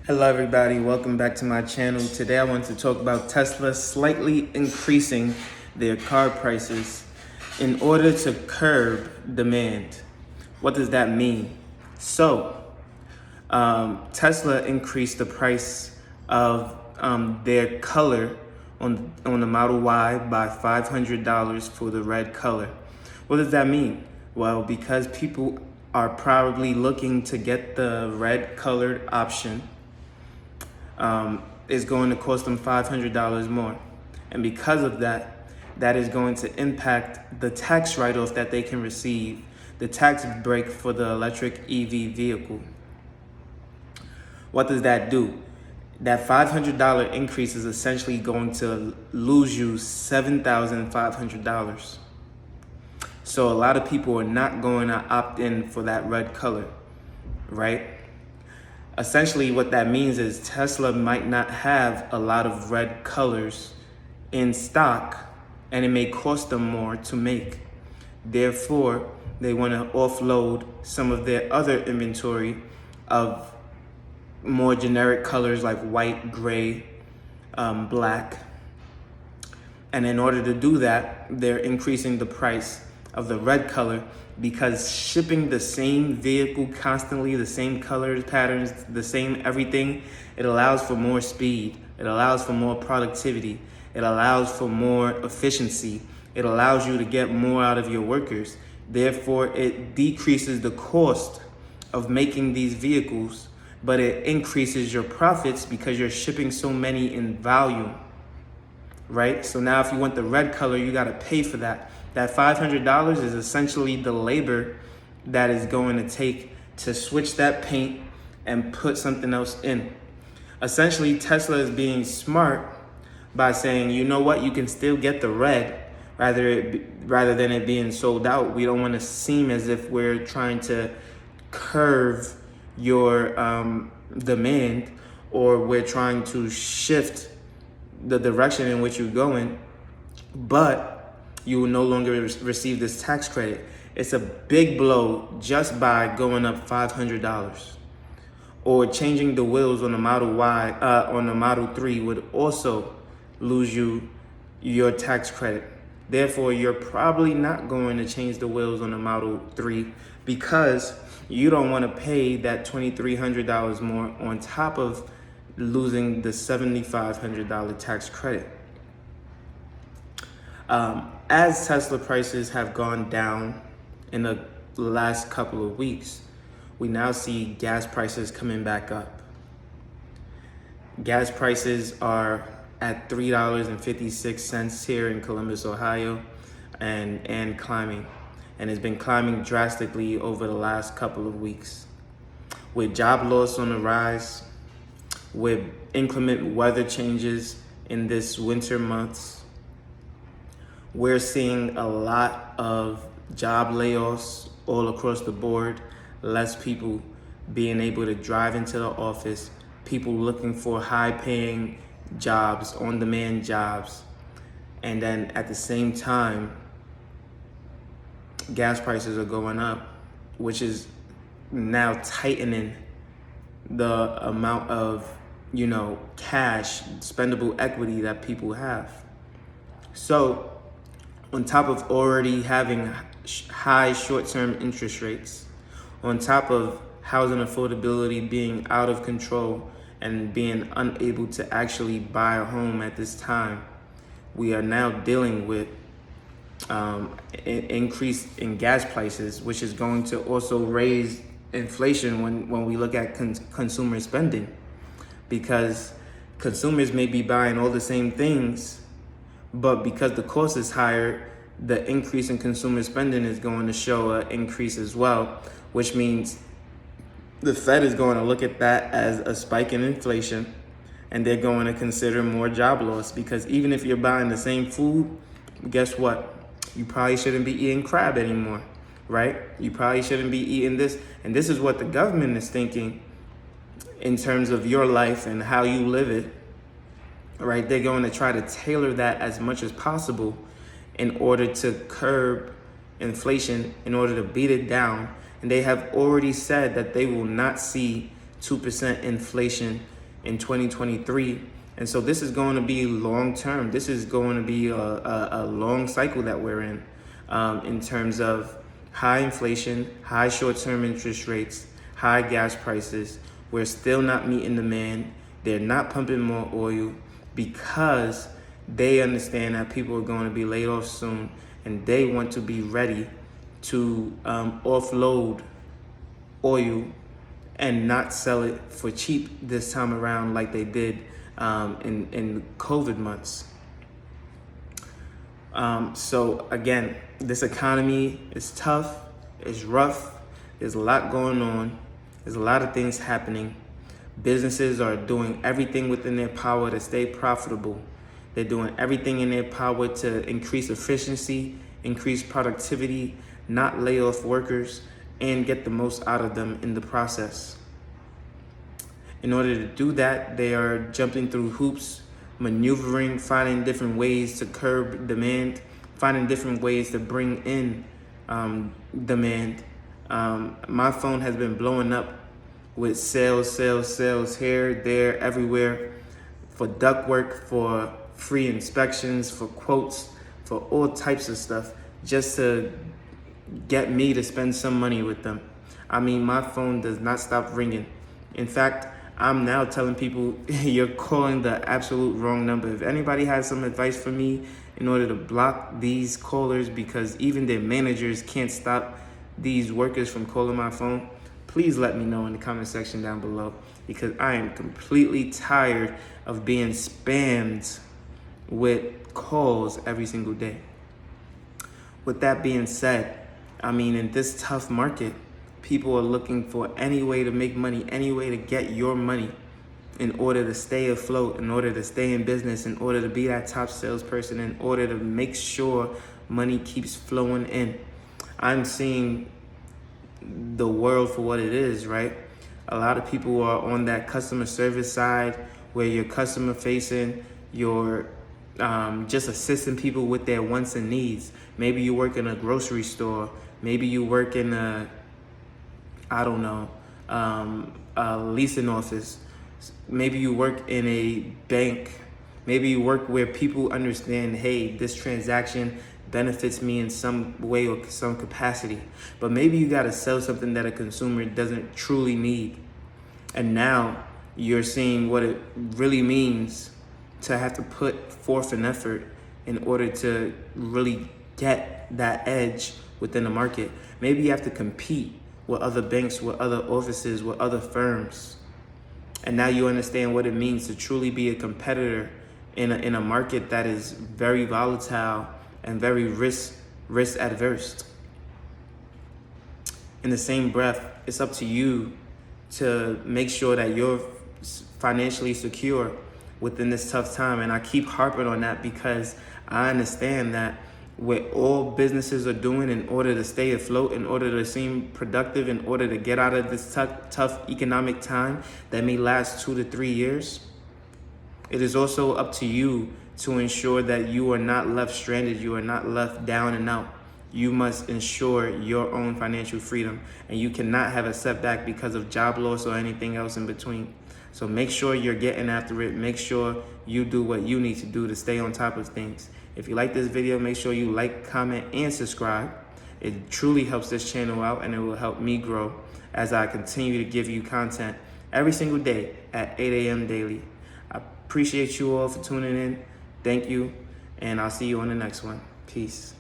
Hello everybody, welcome back to my channel. Today I want to talk about Tesla slightly increasing their car prices in order to curb demand. What does that mean? Tesla increased the price of their color on the Model Y by $500 for the red color. What does that mean? Well, because people are probably looking to get the red colored option, is going to cost them $500 more. And because of that, that is going to impact the tax write-off that they can receive, the tax break for the electric EV vehicle. What does that do? That $500 increase is essentially going to lose you $7,500. So a lot of people are not going to opt in for that red color, right? Essentially what that means is Tesla might not have a lot of red colors in stock, and it may cost them more to make. Therefore, they want to offload some of their other inventory of more generic colors like white, gray, black. And in order to do that, they're increasing the price of the red color, because shipping the same vehicle constantly, the same colors, patterns, the same everything, it allows for more speed. It allows for more productivity. It allows for more efficiency. It allows you to get more out of your workers. Therefore, it decreases the cost of making these vehicles, but it increases your profits because you're shipping so many in volume, right? So now if you want the red color, you got to pay for that. That $500 is essentially the labor that is going to take to switch that paint and put something else in. Essentially, Tesla is being smart by saying, you know what, you can still get the red rather than it being sold out. We don't want to seem as if we're trying to curve your demand, or we're trying to shift the direction in which you're going, but you will no longer receive this tax credit. It's a big blow just by going up $500. Or changing the wheels on the Model Y, on the Model 3 would also lose you your tax credit. Therefore, you're probably not going to change the wheels on the Model 3 because you don't want to pay that $2,300 more on top of losing the $7,500 tax credit. As Tesla prices have gone down in the last couple of weeks, we now see gas prices coming back up. Gas prices are at $3.56 here in Columbus, Ohio, and climbing. And it's been climbing drastically over the last couple of weeks. With job loss on the rise, with inclement weather changes in this winter months, we're seeing a lot of job layoffs all across the board, less people being able to drive into the office, people looking for high-paying jobs, on-demand jobs. And then at the same time, gas prices are going up, which is now tightening the amount of, cash, spendable equity that people have. So, on top of already having high short-term interest rates, on top of housing affordability being out of control and being unable to actually buy a home at this time, we are now dealing with an increase in gas prices, which is going to also raise inflation when we look at consumer spending, because consumers may be buying all the same things, but because the cost is higher, the increase in consumer spending is going to show an increase as well, which means the Fed is going to look at that as a spike in inflation, and they're going to consider more job loss, because even if you're buying the same food, guess what? You probably shouldn't be eating crab anymore, right? You probably shouldn't be eating this. And this is what the government is thinking in terms of your life and how you live it. Right, they're going to try to tailor that as much as possible in order to curb inflation, in order to beat it down. And they have already said that they will not see 2% inflation in 2023. And so this is going to be long term. This is going to be a long cycle that we're in terms of high inflation, high short-term interest rates, high gas prices. We're still not meeting demand. They're not pumping more oil because they understand that people are going to be laid off soon, and they want to be ready to offload oil and not sell it for cheap this time around like they did in COVID months. So again, this economy is tough, it's rough, there's a lot going on, there's a lot of things happening. Businesses are doing everything within their power to stay profitable. They're doing everything in their power to increase efficiency, increase productivity, not lay off workers, and get the most out of them in the process. In order to do that, they are jumping through hoops, maneuvering, finding different ways to curb demand, finding different ways to bring in demand. My phone has been blowing up with sales here, there, everywhere, for ductwork, for free inspections, for quotes, for all types of stuff, just to get me to spend some money with them. I mean, my phone does not stop ringing. In fact, I'm now telling people, you're calling the absolute wrong number. If anybody has some advice for me in order to block these callers, because even their managers can't stop these workers from calling my phone, please let me know in the comment section down below, because I am completely tired of being spammed with calls every single day. With that being said, I mean, in this tough market, people are looking for any way to make money, any way to get your money in order to stay afloat, in order to stay in business, in order to be that top salesperson, in order to make sure money keeps flowing in. I'm seeing the world for what it is, right? A lot of people are on that customer service side where you're customer facing, you're just assisting people with their wants and needs. Maybe you work in a grocery store, maybe you work in a leasing office, maybe you work in a bank, maybe you work where people understand, hey, this transaction benefits me in some way or some capacity. But maybe you got to sell something that a consumer doesn't truly need. And now you're seeing what it really means to have to put forth an effort in order to really get that edge within the market. Maybe you have to compete with other banks, with other offices, with other firms. And now you understand what it means to truly be a competitor in a market that is very volatile and very risk adverse. In the same breath, it's up to you to make sure that you're financially secure within this tough time. And I keep harping on that because I understand that what all businesses are doing in order to stay afloat, in order to seem productive, in order to get out of this tough economic time that may last 2 to 3 years, it is also up to you to ensure that you are not left stranded, you are not left down and out. You must ensure your own financial freedom, and you cannot have a setback because of job loss or anything else in between. So make sure you're getting after it. Make sure you do what you need to do to stay on top of things. If you like this video, make sure you like, comment, and subscribe. It truly helps this channel out, and it will help me grow as I continue to give you content every single day at 8 a.m. daily. I appreciate you all for tuning in. Thank you, and I'll see you on the next one. Peace.